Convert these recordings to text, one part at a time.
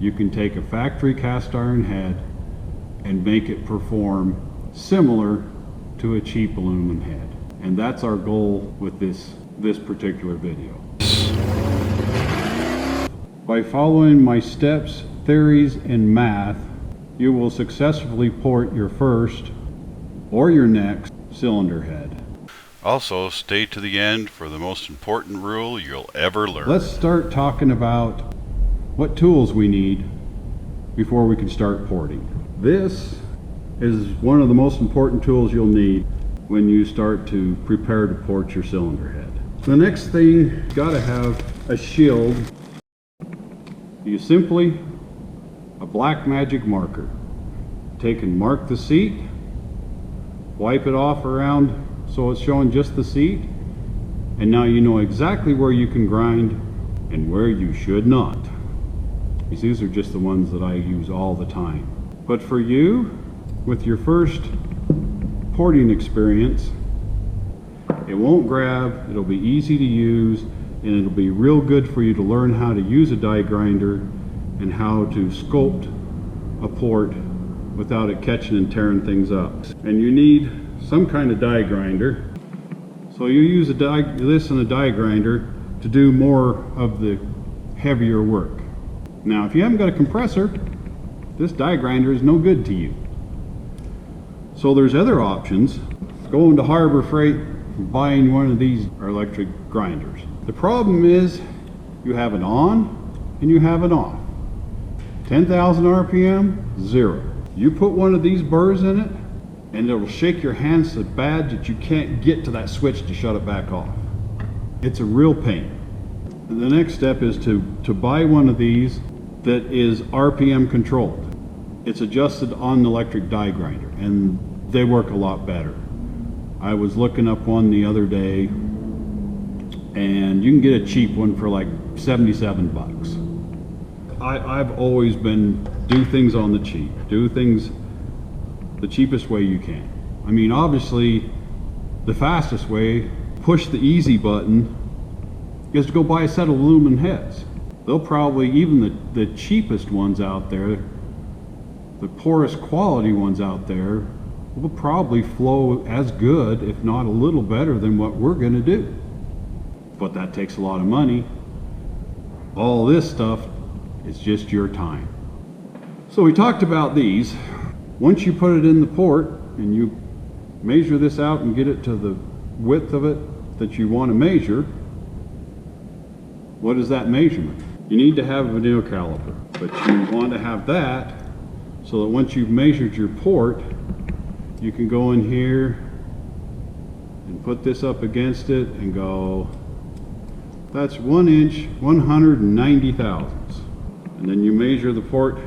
you can take a factory cast iron head and make it perform similar to a cheap aluminum head. And that's our goal with this particular video. By following my steps, theories, and math, you will successfully port your first or your next cylinder head. Also, stay to the end for the most important rule you'll ever learn. Let's start talking about what tools we need before we can start porting. This is one of the most important tools you'll need when you start to prepare to port your cylinder head. The next thing, you gotta have a shield. You simply, a black magic marker. Take and mark the seat, wipe it off around so it's showing just the seat, and now you know exactly where you can grind and where you should not. These are just the ones that I use all the time. But for you, with your first porting experience, it won't grab, it'll be easy to use, and it'll be real good for you to learn how to use a die grinder and how to sculpt a port without it catching and tearing things up. And you need some kind of die grinder. So you use this and a die grinder to do more of the heavier work. Now, if you haven't got a compressor, this die grinder is no good to you. So there's other options. Going to Harbor Freight and buying one of these electric grinders. The problem is you have it on and you have it off. 10,000 RPM, 0. You put one of these burrs in it and it'll shake your hands so bad that you can't get to that switch to shut it back off. It's a real pain. The next step is to buy one of these that is RPM controlled. It's adjusted on an electric die grinder and they work a lot better. I was looking up one the other day and you can get a cheap one for like 77 bucks. I've always been do things on the cheap. Do things the cheapest way you can. I mean, obviously the fastest way, push the easy button, is to go buy a set of aluminum heads. They'll probably, even the cheapest ones out there, the poorest quality ones out there, will probably flow as good, if not a little better than what we're going to do. But that takes a lot of money. All this stuff is just your time. So we talked about these. Once you put it in the port and you measure this out and get it to the width of it that you want to measure, what is that measurement? You need to have a vernier caliper, but you want to have that so that once you've measured your port, you can go in here and put this up against it and go, that's 1 inch, 190 thousandths. And then you measure the port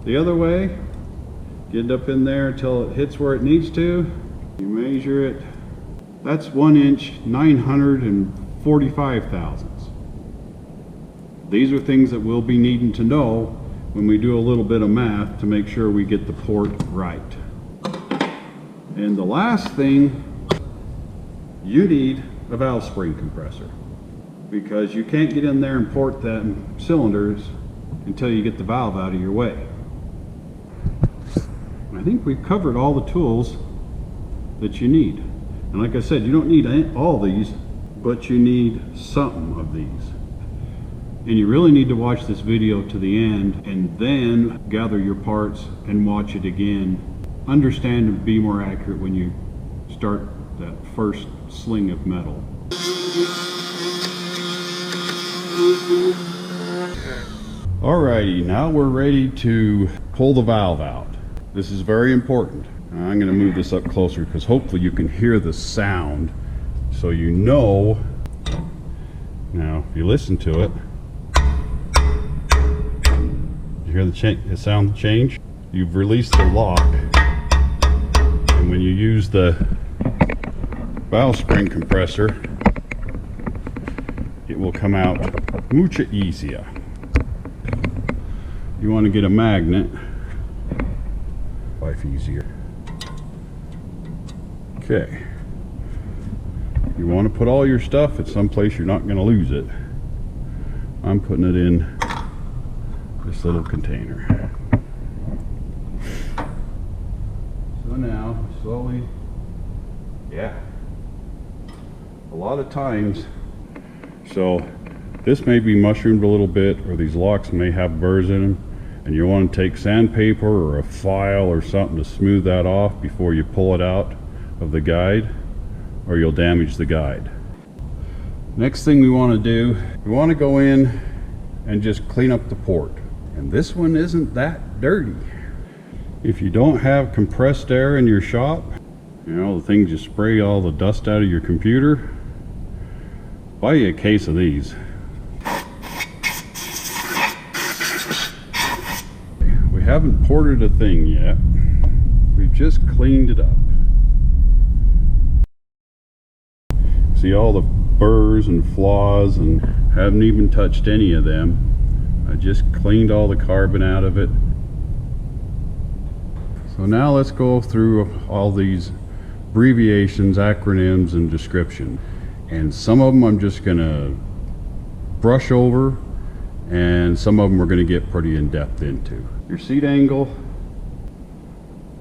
the other way, get it up in there until it hits where it needs to. You measure it, that's 1 inch, 945 thousandths. These are things that we'll be needing to know when we do a little bit of math to make sure we get the port right. And the last thing, you need a valve spring compressor, because you can't get in there and port them cylinders until you get the valve out of your way. I think we've covered all the tools that you need. And like I said, you don't need all these, but you need some of these. And you really need to watch this video to the end and then gather your parts and watch it again. Understand and be more accurate when you start that first sling of metal. Alrighty, now we're ready to pull the valve out. This is very important. I'm going to move this up closer because hopefully you can hear the sound so you know. Now, if you listen to it, you hear the sound change? You've released the lock, and when you use the valve spring compressor, it will come out mucho easier. You want to get a magnet, life easier. Okay. You want to put all your stuff at some place you're not going to lose it. I'm putting it in this little container. So now, slowly, yeah, a lot of times, so this may be mushroomed a little bit, or these locks may have burrs in them, and you want to take sandpaper or a file or something to smooth that off before you pull it out of the guide, or you'll damage the guide. Next thing we want to do, we want to go in and just clean up the port. And this one isn't that dirty. If you don't have compressed air in your shop, you know, the things you spray all the dust out of your computer, buy you a case of these. We haven't ported a thing yet. We've just cleaned it up. See all the burrs and flaws, and haven't even touched any of them. I just cleaned all the carbon out of it. So now let's go through all these abbreviations, acronyms, and description. And some of them I'm just gonna brush over, and some of them we're gonna get pretty in depth into. Your seat angle,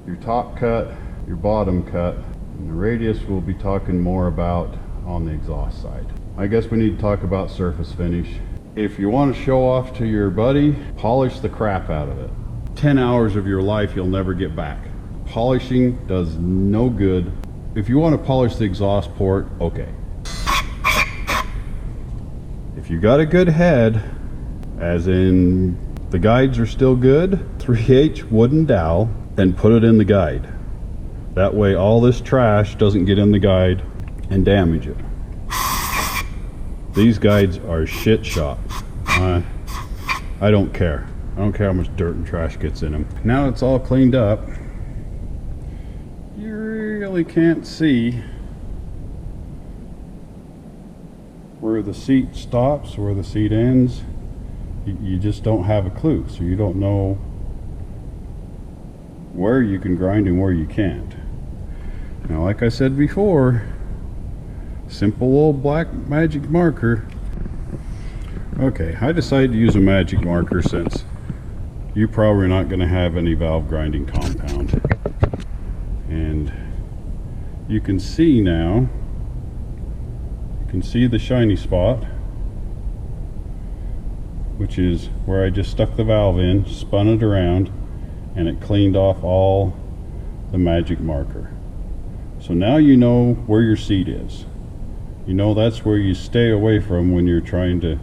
your top cut, your bottom cut, and the radius we'll be talking more about on the exhaust side. I guess we need to talk about surface finish. If you want to show off to your buddy, polish the crap out of it. 10 hours of your life you'll never get back. Polishing does no good. If you want to polish the exhaust port, okay. If you got a good head, as in the guides are still good, 3H wooden dowel, then put it in the guide. That way all this trash doesn't get in the guide and damage it. These guides are shit shop. I don't care. I don't care how much dirt and trash gets in them. Now it's all cleaned up, you really can't see where the seat stops, where the seat ends. You just don't have a clue, so you don't know where you can grind and where you can't. Now, like I said before, simple old black magic marker. Okay, I decided to use a magic marker since you're probably not going to have any valve grinding compound. And you can see now, you can see the shiny spot, which is where I just stuck the valve in, spun it around, and it cleaned off all the magic marker. So now you know where your seat is. You know that's where you stay away from when you're trying to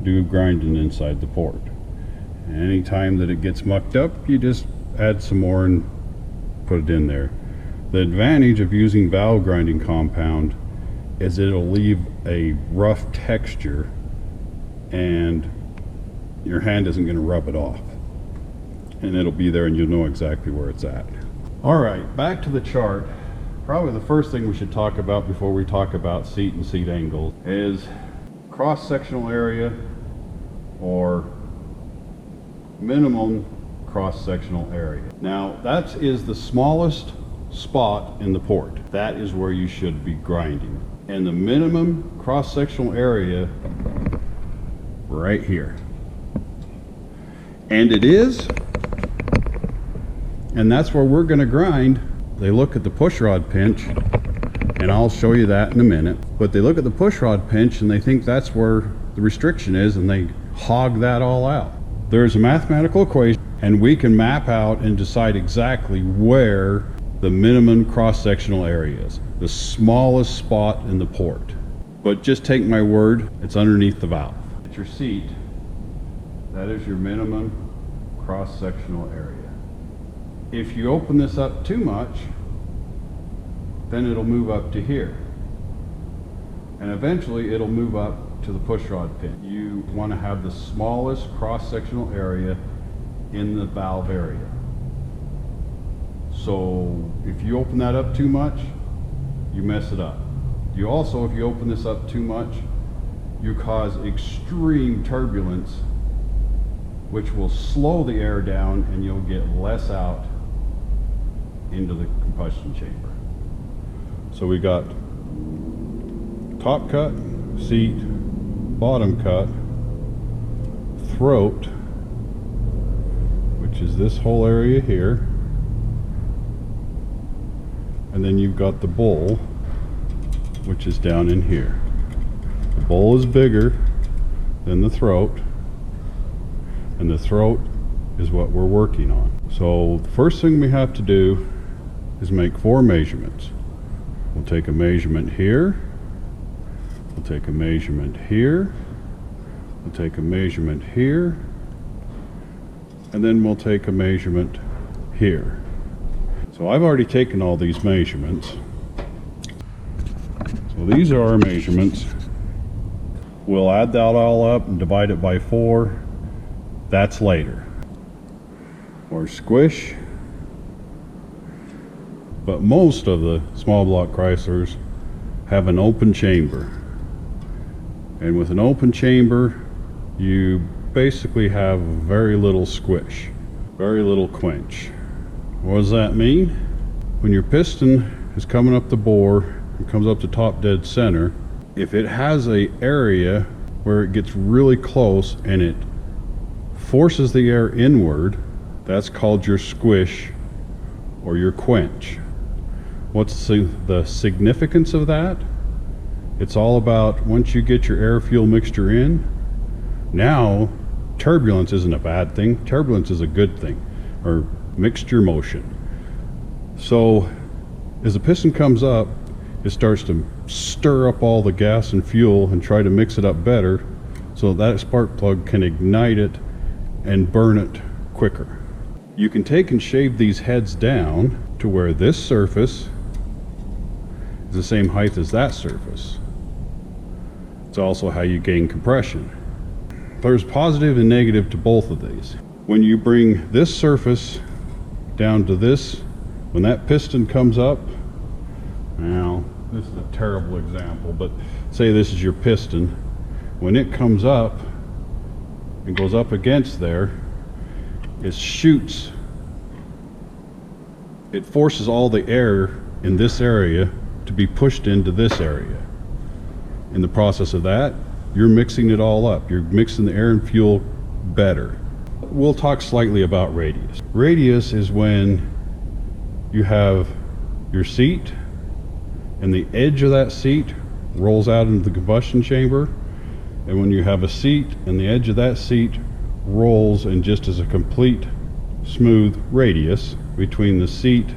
do grinding inside the port. And anytime that it gets mucked up, you just add some more and put it in there. The advantage of using valve grinding compound is it'll leave a rough texture and your hand isn't going to rub it off. And it'll be there and you'll know exactly where it's at. Alright, back to the chart. Probably the first thing we should talk about before we talk about seat and seat angle is cross-sectional area, or minimum cross-sectional area. Now that is the smallest spot in the port. That is where you should be grinding. And the minimum cross-sectional area right here. And it is, and that's where we're going to grind. They look at the push rod pinch, and I'll show you that in a minute, but they look at the push rod pinch and they think that's where the restriction is, and they hog that all out. There's a mathematical equation, and we can map out and decide exactly where the minimum cross-sectional area is, the smallest spot in the port. But just take my word, it's underneath the valve. At your seat, that is your minimum cross-sectional area. If you open this up too much, then it'll move up to here. And eventually it'll move up to the push rod pin. You want to have the smallest cross-sectional area in the valve area. So if you open that up too much, you mess it up. You also, if you open this up too much, you cause extreme turbulence, which will slow the air down and you'll get less out into the combustion chamber. So we got top cut, seat, bottom cut, throat, which is this whole area here. And then you've got the bowl, which is down in here. The bowl is bigger than the throat, and the throat is what we're working on. So the first thing we have to do is make 4 measurements. We'll take a measurement here, we'll take a measurement here, we'll take a measurement here, and then we'll take a measurement here. So I've already taken all these measurements. So these are our measurements. We'll add that all up and divide it by 4. That's later. Or Squish. But most of the small block Chryslers have an open chamber. And with an open chamber, you basically have very little squish, very little quench. What does that mean? When your piston is coming up the bore and comes up to top dead center, if it has an area where it gets really close and it forces the air inward, that's called your squish or your quench. What's the significance of that? It's all about once you get your air-fuel mixture in, now turbulence isn't a bad thing, turbulence is a good thing, or mixture motion. So as the piston comes up, it starts to stir up all the gas and fuel and try to mix it up better so that spark plug can ignite it and burn it quicker. You can take and shave these heads down to where this surface is the same height as that surface. It's also how you gain compression. There's positive and negative to both of these. When you bring this surface down to this, when that piston comes up, now this is a terrible example, but say this is your piston. When it comes up and goes up against there, it shoots, it forces all the air in this area to be pushed into this area. In the process of that, you're mixing it all up. You're mixing the air and fuel better. We'll talk slightly about radius. Radius is when you have your seat and the edge of that seat rolls out into the combustion chamber, and when you have a seat and the edge of that seat rolls and just as a complete smooth radius between the seat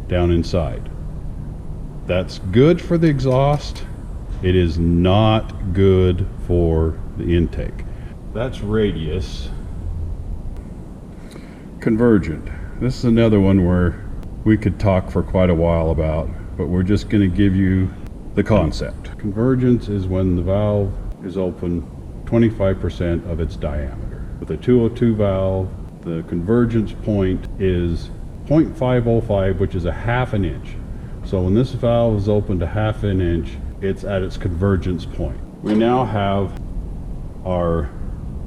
down inside. That's good for the exhaust. It is not good for the intake. That's radius. Convergent. This is another one where we could talk for quite a while about, but we're just going to give you the concept. Convergence is when the valve is open 25% of its diameter. With a 202 valve, the convergence point is 0.505, which is a half an inch. So when this valve is opened a half an inch, it's at its convergence point. We now have our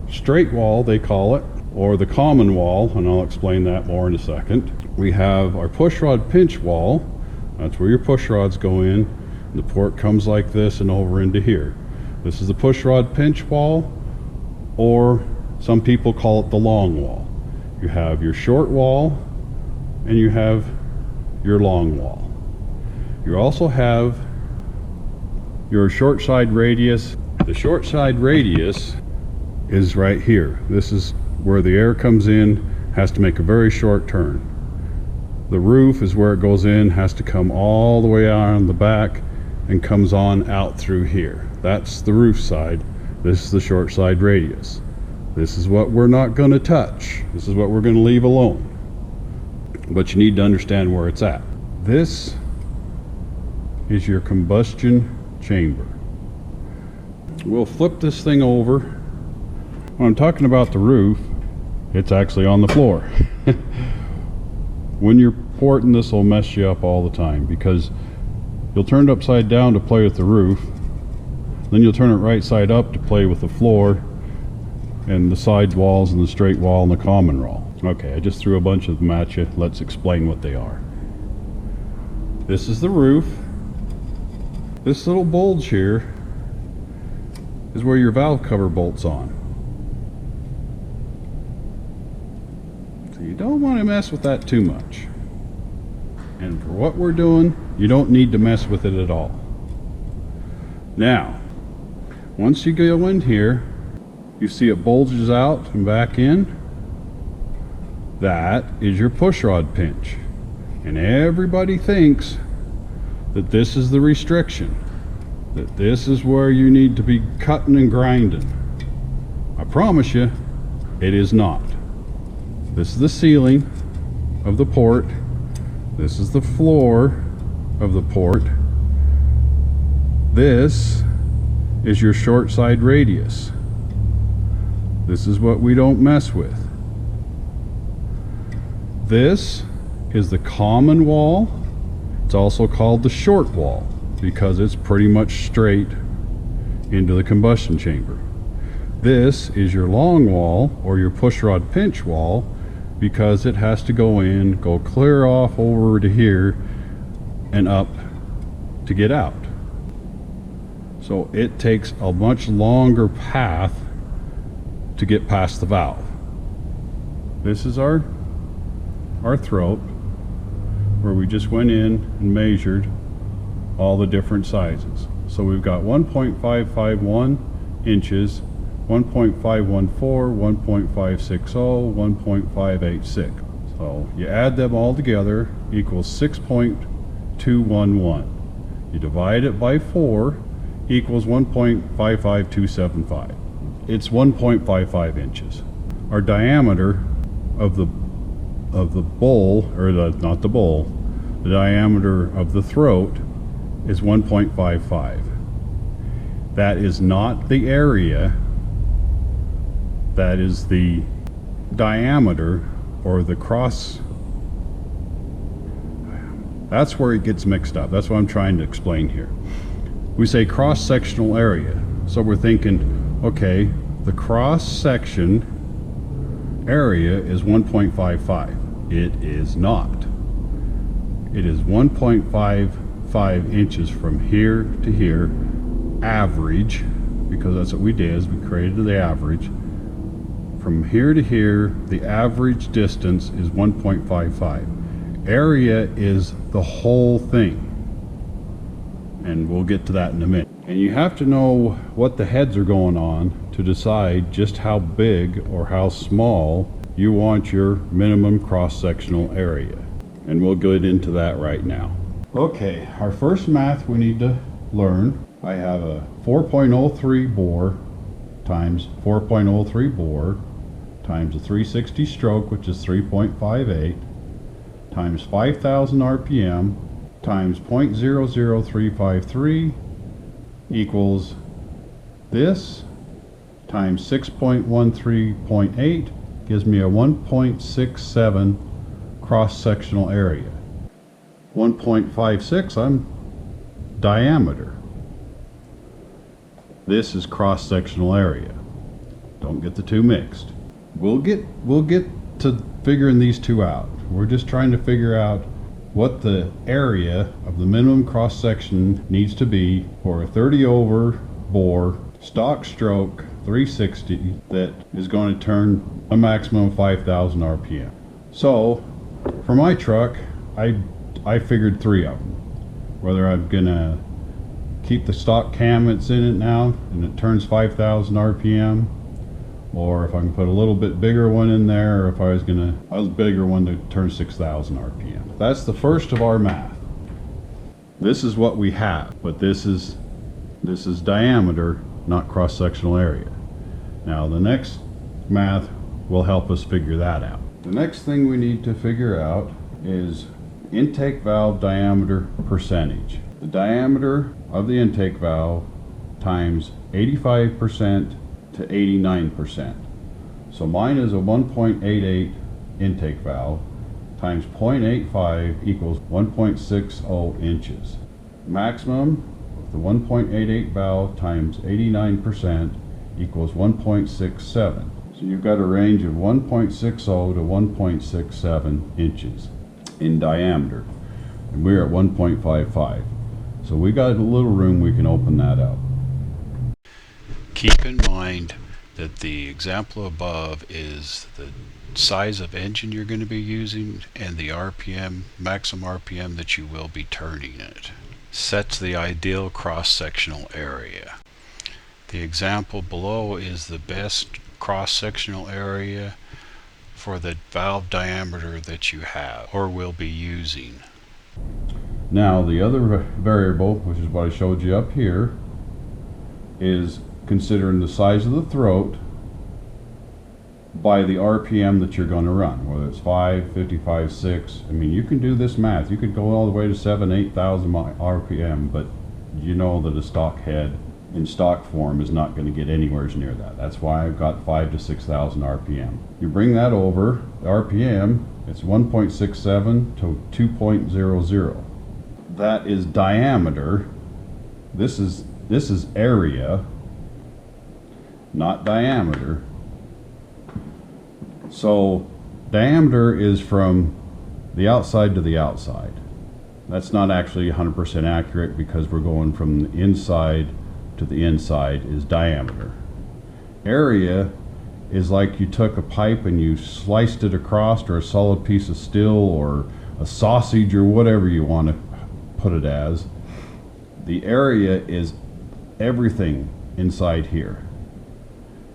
straight wall, they call it, or the common wall, and I'll explain that more in a second. We have our push rod pinch wall. That's where your push rods go in. The port comes like this and over into here. This is the push rod pinch wall, or some people call it the long wall. You have your short wall and you have your long wall. You also have your short side radius. The short side radius is right here. This is where the air comes in, has to make a very short turn. The roof is where it goes in, has to come all the way out on the back and comes on out through here. That's the roof side. This is the short side radius. This is what we're not going to touch. This is what we're going to leave alone. But you need to understand where it's at. This is your combustion chamber. We'll flip this thing over. When I'm talking about the roof, it's actually on the floor. When you're porting, this will mess you up all the time because you'll turn it upside down to play with the roof, then you'll turn it right side up to play with the floor and the side walls and the straight wall and the common wall. Okay, I just threw a bunch of them at you. Let's explain what they are. This is the roof. This little bulge here is where your valve cover bolts on. So you don't want to mess with that too much. And for what we're doing, you don't need to mess with it at all. Now, once you go in here, you see it bulges out and back in. That is your push rod pinch. And everybody thinks that this is the restriction, that this is where you need to be cutting and grinding. I promise you, it is not. This is the ceiling of the port. This is the floor of the port. This is your short side radius. This is what we don't mess with. This is the common wall. It's also called the short wall because it's pretty much straight into the combustion chamber. This is your long wall or your push rod pinch wall because it has to go in, go clear off over to here and up to get out. So it takes a much longer path to get past the valve. This is our throat where we just went in and measured all the different sizes. So we've got 1.551 inches, 1.514, 1.560, 1.586. So you add them all together equals 6.211. You divide it by 4 equals 1.55275. It's 1.55 inches. Our diameter of the bowl, or not the bowl, the diameter of the throat is 1.55. That is not the area, that is the diameter or the cross. That's where it gets mixed up. That's what I'm trying to explain here. We say cross-sectional area, so we're thinking, okay, the cross-section area is 1.55. It is not. It is 1.55 inches from here to here, average, because that's what we did, is we created the average. From here to here, the average distance is 1.55. Area is the whole thing. And we'll get to that in a minute. And you have to know what the heads are going on to decide just how big or how small you want your minimum cross-sectional area. And we'll get into that right now. Okay, our first math we need to learn. I have a 4.03 bore times 4.03 bore times a 360 stroke, which is 3.58, times 5,000 RPM times 0.00353 equals this times 6.13.8 gives me a 1.67 cross-sectional area. 1.56 I'm diameter. This is cross-sectional area. Don't get the two mixed. We'll get to figuring these two out. We're just trying to figure out what the area of the minimum cross-section needs to be for a 30 over bore stock stroke 360 that is going to turn a maximum of 5,000 RPM. So for my truck, I figured 3 of them. Whether I'm gonna keep the stock cam that's in it now and it turns 5,000 RPM, or if I can put a little bit bigger one in there, or if I was a bigger one to turn 6,000 RPM. That's the first of our math. This is what we have, but this is diameter, not cross-sectional area. Now the next math will help us figure that out. The next thing we need to figure out is intake valve diameter percentage. The diameter of the intake valve times 85% to 89%. So mine is a 1.88 intake valve times 0.85 equals 1.60 inches. Maximum of the 1.88 valve times 89% equals 1.67. So you've got a range of 1.60 to 1.67 inches in diameter, and we're at 1.55. So we got a little room, we can open that up. Keep in mind that the example above is the size of engine you're going to be using and the RPM, maximum RPM that you will be turning it. Sets the ideal cross-sectional area. The example below is the best cross-sectional area for the valve diameter that you have or will be using. Now the other variable, which is what I showed you up here, is considering the size of the throat by the RPM that you're going to run, whether it's 5, 55, 6. I mean, you can do this math. You could go all the way to 7,000, 8,000 RPM, but you know that a stock head in stock form is not going to get anywhere near that. That's why I've got 5,000 to 6,000 RPM. You bring that over, RPM, it's 1.67 to 2.00. That is diameter. This is area, not diameter. So diameter is from the outside to the outside. That's not actually 100% accurate because we're going from the inside to the inside is diameter. Area is like you took a pipe and you sliced it across, or a solid piece of steel, or a sausage, or whatever you want to put it as. The area is everything inside here.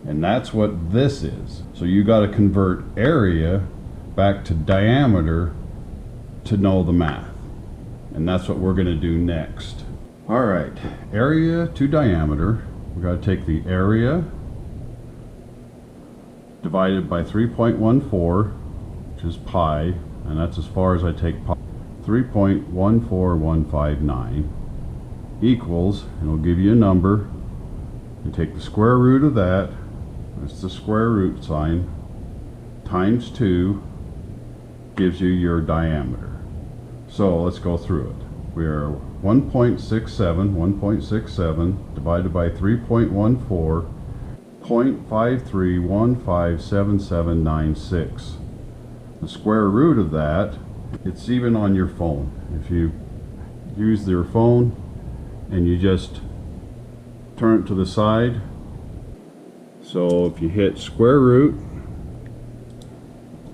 And that's what this is. So you got to convert area back to diameter to know the math. And that's what we're going to do next. All right, area to diameter. We got to take the area divided by 3.14, which is pi, and that's as far as I take pi. 3.14159 equals, and it'll give you a number. You take the square root of that. That's the square root sign, times 2 gives you your diameter. So let's go through it. We are 1.67 divided by 3.14, 0.53157796. The square root of that, it's even on your phone. If you use your phone and you just turn it to the side, so if you hit square root,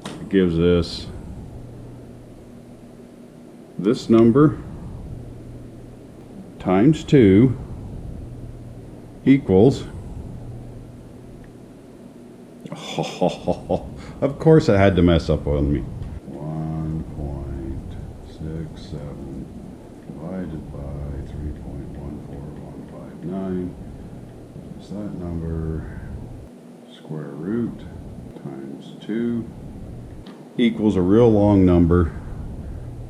it gives us this number times 2 equals, of course I had to mess up on me, 1.67 divided by 3.14159 is that number. Square root times 2 equals a real long number,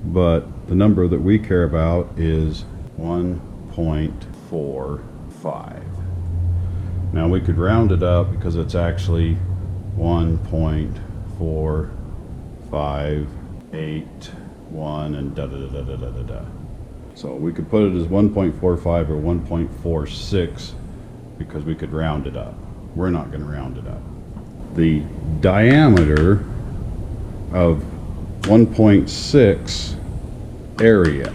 but the number that we care about is 1.45. Now we could round it up because it's actually 1.4581 and da da da da da da da. So we could put it as 1.45 or 1.46 because we could round it up. We're not going to round it up. The diameter of 1.6 area.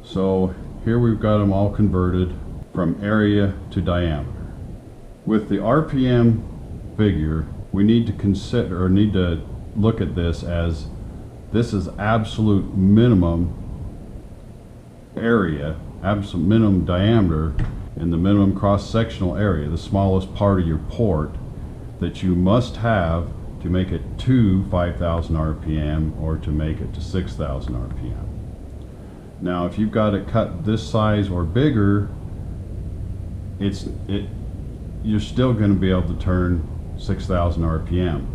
So here we've got them all converted from area to diameter. With the RPM figure, we need to consider, or need to look at this as this is absolute minimum area, absolute minimum diameter in the minimum cross-sectional area, the smallest part of your port that you must have to make it to 5,000 RPM or to make it to 6,000 RPM. Now if you've got it cut this size or bigger, you're still going to be able to turn 6,000 RPM.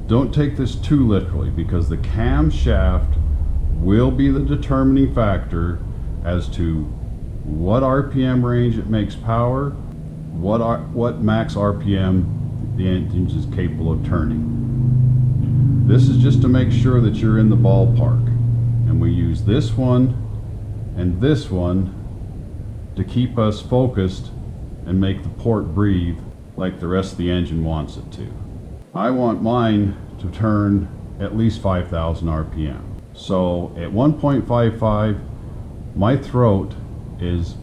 Don't take this too literally, because the camshaft will be the determining factor as to what RPM range it makes power, what max RPM the engine is capable of turning. This is just to make sure that you're in the ballpark. And we use this one and this one to keep us focused and make the port breathe like the rest of the engine wants it to. I want mine to turn at least 5,000 RPM. So at 1.55, my throat is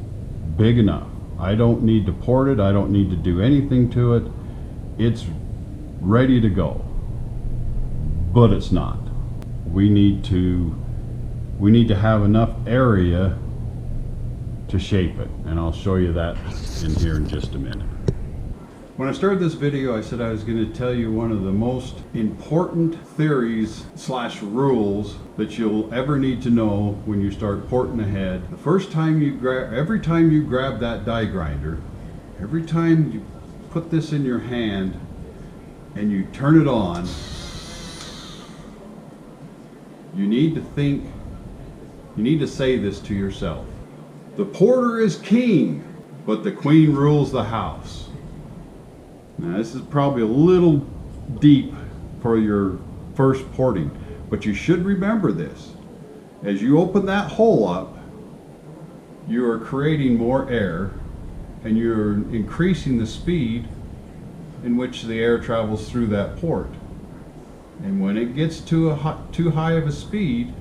big enough. I don't need to port it. I don't need to do anything to it. It's ready to go. But it's not. We need to have enough area to shape it, and I'll show you that in here in just a minute. When I started this video, I said I was going to tell you one of the most important theories / rules that you'll ever need to know when you start porting ahead. The first time you every time you grab that die grinder, every time you put this in your hand and you turn it on, you need to think, you need to say this to yourself. The porter is king, but the queen rules the house. Now this is probably a little deep for your first porting, but you should remember this. As you open that hole up, you are creating more air and you're increasing the speed in which the air travels through that port. And when it gets to too high of a speed,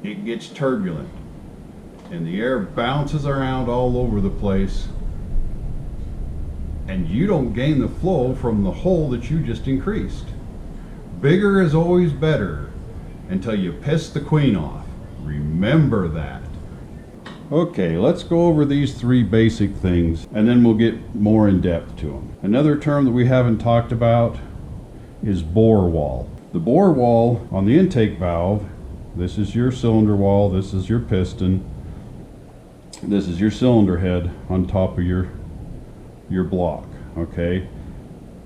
it gets turbulent and the air bounces around all over the place, and you don't gain the flow from the hole that you just increased. Bigger is always better until you piss the queen off. Remember that. Okay, let's go over these three basic things and then we'll get more in depth to them. Another term that we haven't talked about is bore wall. The bore wall on the intake valve, this is your cylinder wall, this is your piston, this is your cylinder head on top of your block. Okay,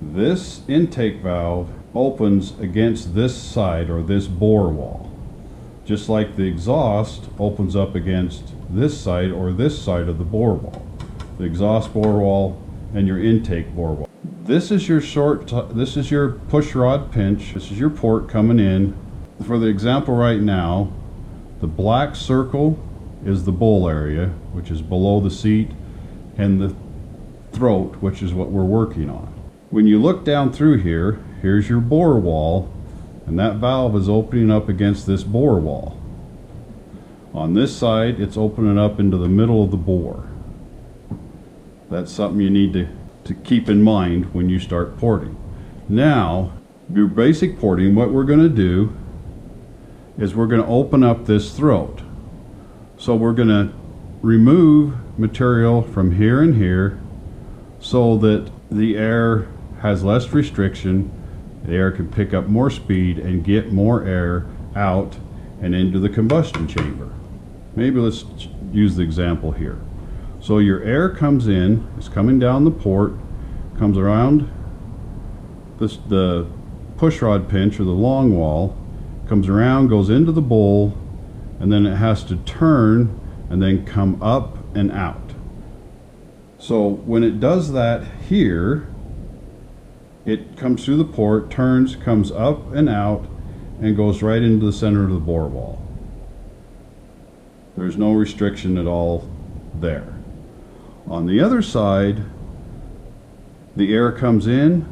this intake valve opens against this side or this bore wall, just like the exhaust opens up against this side or this side of the bore wall, the exhaust bore wall and your intake bore wall. This is your this is your push rod pinch, this is your port coming in. For the example right now, the black circle is the bowl area, which is below the seat, and the throat, which is what we're working on. When you look down through here, here's your bore wall, and that valve is opening up against this bore wall. On this side, it's opening up into the middle of the bore. That's something you need to keep in mind when you start porting. Now, your basic porting, what we're going to do is we're going to open up this throat. So we're going to remove material from here and here so that the air has less restriction, the air can pick up more speed and get more air out and into the combustion chamber. Maybe let's use the example here. So your air comes in, it's coming down the port, comes around the push rod pinch or the long wall, comes around, goes into the bowl, and then it has to turn and then come up and out. So when it does that here, it comes through the port, turns, comes up and out, and goes right into the center of the bore wall. There's no restriction at all there. On the other side, the air comes in,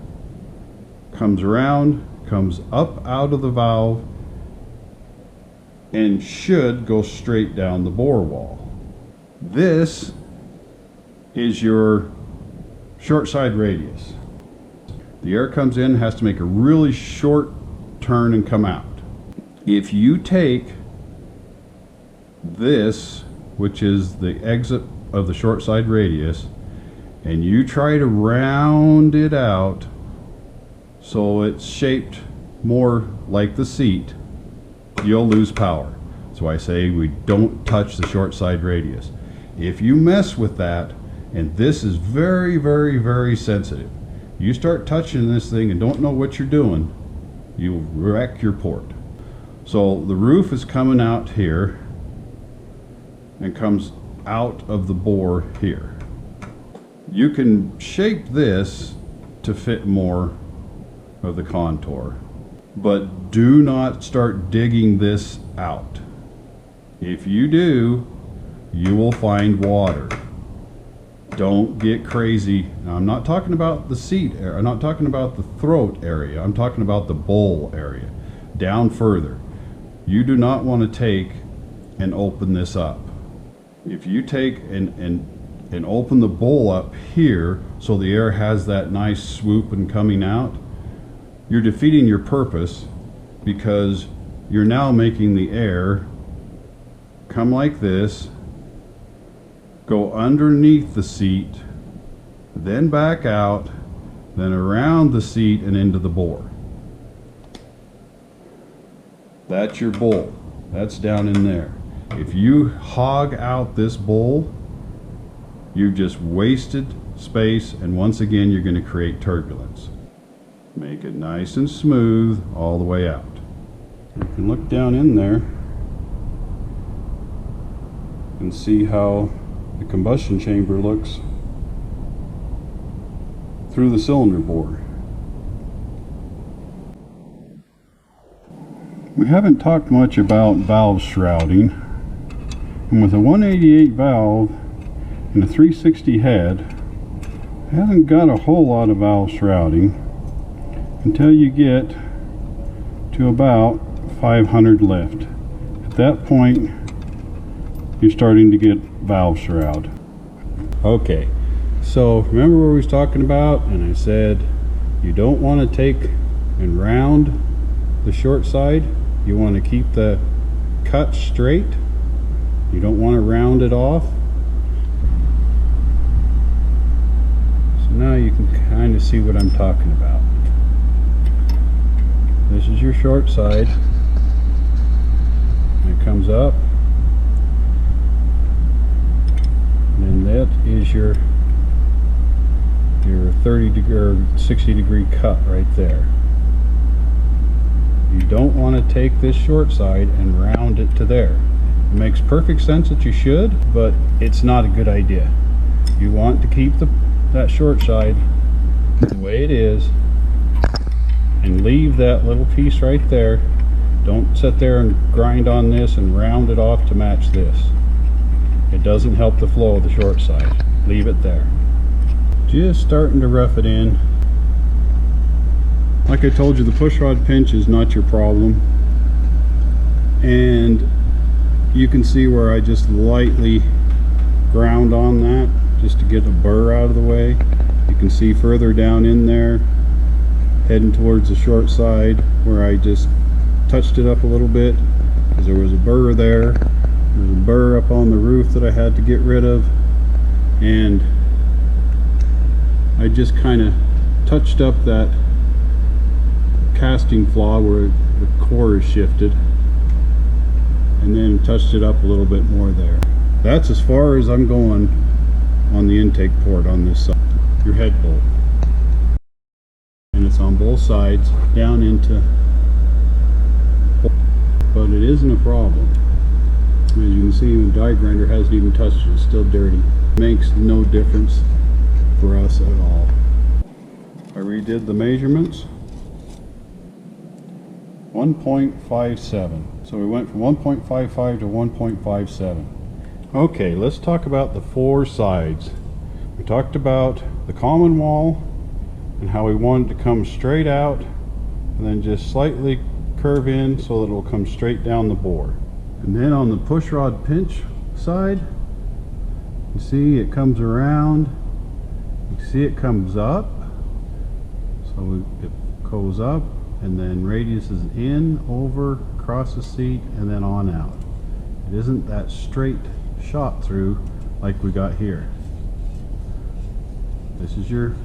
comes around, comes up out of the valve, and should go straight down the bore wall. This is your short side radius. The air comes in, has to make a really short turn and come out. If you take this, which is the exit of the short side radius, and you try to round it out so it's shaped more like the seat, you'll lose power. So I say we don't touch the short side radius. If you mess with that, and this is very, very, very sensitive, you start touching this thing and don't know what you're doing, you'll wreck your port. So the roof is coming out here and comes out of the bore here. You can shape this to fit more of the contour, but do not start digging this out. If you do, you will find water. Don't get crazy. Now, I'm not talking about the seat area, I'm not talking about the throat area, I'm talking about the bowl area, down further. You do not want to take and open this up. If you take and and open the bowl up here so the air has that nice swoop and coming out, you're defeating your purpose, because you're now making the air come like this, go underneath the seat, then back out, then around the seat and into the bore. That's your bowl. That's down in there. If you hog out this bowl, you've just wasted space, and once again you're going to create turbulence. Make it nice and smooth all the way out. You can look down in there and see how the combustion chamber looks through the cylinder bore. We haven't talked much about valve shrouding, and with a 188 valve and a 360 head, it hasn't got a whole lot of valve shrouding until you get to about 500 lift. At that point, you're starting to get valve shroud. Okay, so remember what we was talking about, and I said you don't want to take and round the short side. You want to keep the cut straight. You don't want to round it off. So now you can kind of see what I'm talking about. This is your short side. And it comes up. And that is your 30 degree or 60 degree cut right there. You don't want to take this short side and round it to there. It makes perfect sense that you should, but it's not a good idea. You want to keep that short side the way it is and leave that little piece right there. Don't sit there and grind on this and round it off to match this. It doesn't help the flow of the short side. Leave it there. Just starting to rough it in. Like I told you, the push rod pinch is not your problem. And you can see where I just lightly ground on that just to get a burr out of the way. You can see further down in there, heading towards the short side, where I just touched it up a little bit because there was a burr there. There's a burr up on the roof that I had to get rid of, and I just kind of touched up that casting flaw where the core is shifted, and then touched it up a little bit more there. That's as far as I'm going on the intake port on this side, your head bolt. And it's on both sides down into, but it isn't a problem. As you can see, the die grinder hasn't even touched it. It's still dirty. Makes no difference for us at all. I redid the measurements. 1.57. So we went from 1.55 to 1.57. Okay, let's talk about the four sides. We talked about the common wall and how we wanted to come straight out and then just slightly curve in so that it will come straight down the bore. And then on the push rod pinch side, you see it comes around, you see it comes up, so it goes up and then radiuses in, over, across the seat, and then on out. It isn't that straight shot through like we got here. This is your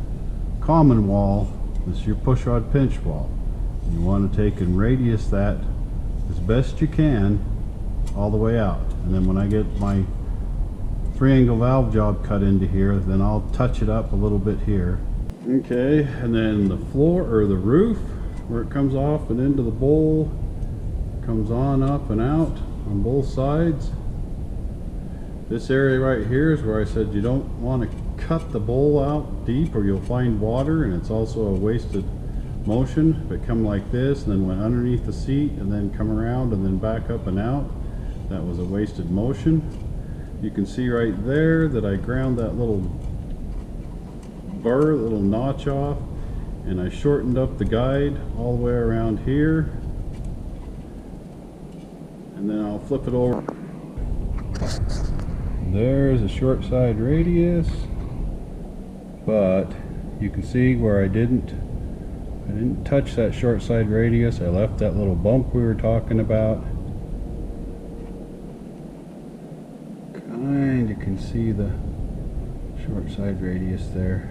common wall, this is your push rod pinch wall. You want to take and radius that as best you can all the way out, and then when I get my 3-angle valve job cut into here, then I'll touch it up a little bit here. Okay, and then the floor or the roof where it comes off and into the bowl comes on up and out on both sides. This area right here is where I said you don't want to cut the bowl out deep or you'll find water, and it's also a wasted motion. If it come like this and then went underneath the seat and then come around and then back up and out, that was a wasted motion. You can see right there that I ground that little burr, little notch off, and I shortened up the guide all the way around here, and then I'll flip it over There's a short side radius, but you can see where I didn't touch that short side radius. I left that little bump we were talking about. Kinda can see the short side radius there.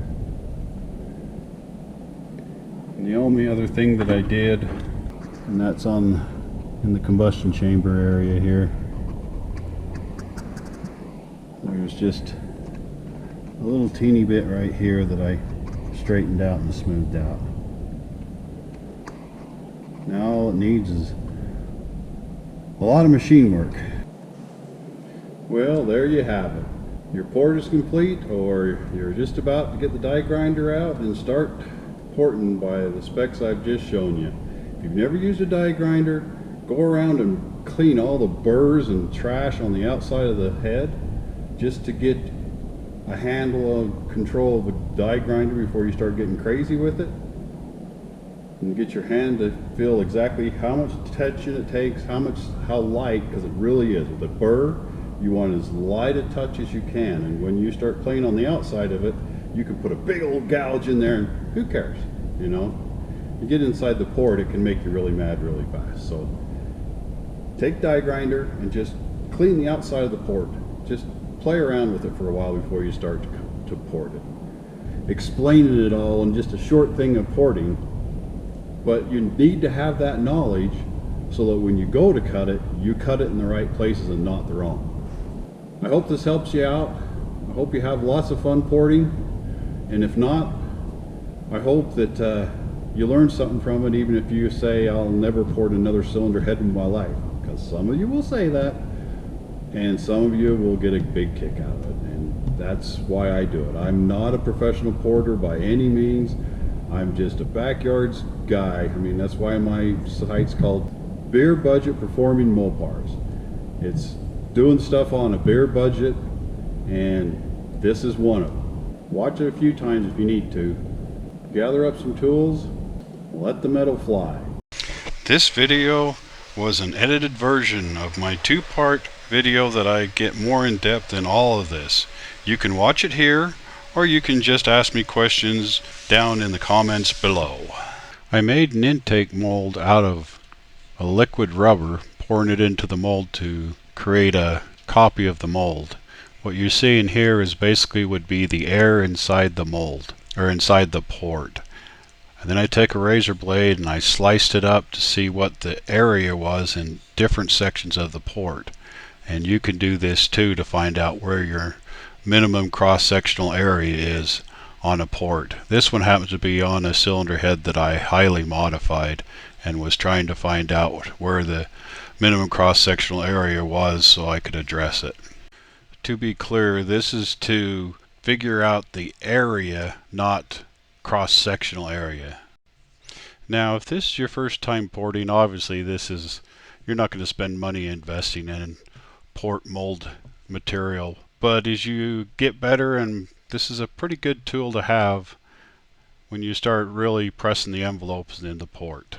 And the only other thing that I did, and that's in the combustion chamber area here, there's just a little teeny bit right here that I straightened out and smoothed out. Now all it needs is a lot of machine work. Well, there you have it. Your port is complete, or you're just about to get the die grinder out and start porting by the specs I've just shown you. If you've never used a die grinder, go around and clean all the burrs and trash on the outside of the head just to get a handle of control of a die grinder before you start getting crazy with it. And get your hand to feel exactly how much tension it takes, how light, because it really is. With a burr, you want as light a touch as you can, and when you start playing on the outside of it, you can put a big old gouge in there, and who cares, you know? You get inside the port, it can make you really mad really fast. So take die grinder and just clean the outside of the port. Just play around with it for a while before you start to port it. Explaining it all in just a short thing of porting, but you need to have that knowledge so that when you go to cut it, you cut it in the right places and not the wrong. I hope this helps you out. I hope you have lots of fun porting, and if not, I hope that you learn something from it, even if you say, I'll never port another cylinder head in my life, because some of you will say that, and some of you will get a big kick out of it, and that's why I do it. I'm not a professional porter by any means. I'm just a backyards guy. I mean, that's why my site's called Beer Budget Performing Mopars. It's doing stuff on a beer budget, and this is one of them. Watch it a few times if you need to. Gather up some tools, let the metal fly. This video was an edited version of my two-part video that I get more in depth in all of this. You can watch it here, or you can just ask me questions down in the comments below. I made an intake mold out of a liquid rubber, pouring it into the mold to create a copy of the mold. What you're seeing here is basically would be the air inside the mold, or inside the port. And then I take a razor blade and I sliced it up to see what the area was in different sections of the port. And you can do this too to find out where your minimum cross-sectional area is on a port. This one happens to be on a cylinder head that I highly modified and was trying to find out where the minimum cross-sectional area was so I could address it. To be clear, this is to figure out the area, not cross-sectional area. Now, if this is your first time porting, obviously you're not going to spend money investing in port mold material. But as you get better, and this is a pretty good tool to have when you start really pressing the envelopes in the port.